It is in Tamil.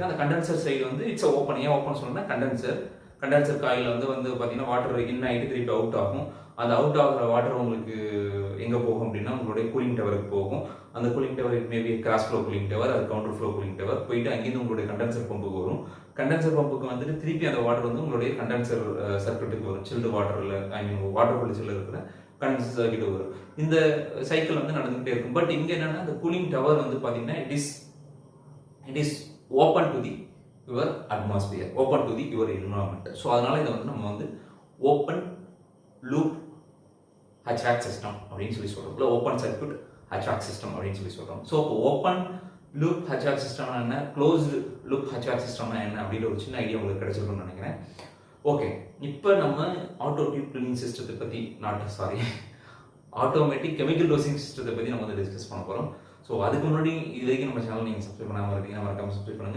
இருக்குது. அந்த கண்டென்சர் சைடு வந்து இட்ஸ் ஓப்பன். ஏன் ஓப்பன் சொன்னா கண்டென்சர் காயில் வந்து பார்த்தீங்கன்னா வாட்டர் இன் ஆகிட்டு திருப்பி அவுட் ஆகும். அந்த அவுட் ஆகிற வாட்டர் உங்களுக்கு எங்கே போகும் அப்படின்னா உங்களுடைய கூலிங் டவருக்கு போகும். அந்த cooling tower maybe cross flow cooling tower, அது கவுண்டர் ஃப்ளோ கூலிங் டவர் போயிட்டு அங்கேருந்து உங்களுடைய கண்டென்சர் பம்புக்கு வரும். கண்டென்சர் பம்புக்கு வந்துட்டு திருப்பி அந்த வாட்டர் வந்து உங்களுடைய கண்டென்சர் சர்க்யூட்டுக்கு வரும். சில்டு வாட்டரில் வாட்டர் பொலிச்சில் இருக்கிற கண்டென்சர் சர்க்யூட் வரும். இந்த சைக்கிள் வந்து நடந்துகிட்டே இருக்கும். பட் இங்கே என்னன்னா அந்த கூலிங் டவர் வந்து பார்த்தீங்கன்னா it is open to the your atmosphere, open to the your environment. So அதனால இதை வந்து நம்ம வந்து ஓப்பன் லூப் ஹச்வாக் சிஸ்டம் அப்படின்னு சொல்லி சொல்றோம். இல்லை ஓப்பன் சர்க்யூட் ஹச்வாக் சிஸ்டம் அப்படின்னு சொல்லி சொல்றோம். ஸோ இப்போ ஓப்பன் லூப் ஹச்வாக் சிஸ்டம்னா என்ன, க்ளோஸ்டு லூப் ஹச்வாக் சிஸ்டம்னா என்ன அப்படின்ற ஒரு சின்ன ஐடியா உங்களுக்கு கிடைச்சிருக்கும்னு நினைக்கிறேன். ஓகே, இப்போ நம்ம ஆட்டோ டியூப் கிளீனிங் சிஸ்டத்தை பற்றி ஆட்டோமேட்டிக் கெமிக்கல் டோசிங் சிஸ்டத்தை பற்றி நம்ம வந்து டிஸ்கஸ் பண்ண போகிறோம். ஸோ அதுக்கு முன்னாடி இது வரைக்கும் நம்ம சேனல் நீங்கள் சப்ஸ்கிரைப் பண்ணாமல் இருக்கீங்கன்னா மறக்காம சப்ஸ்கிரைப் பண்ணுங்க.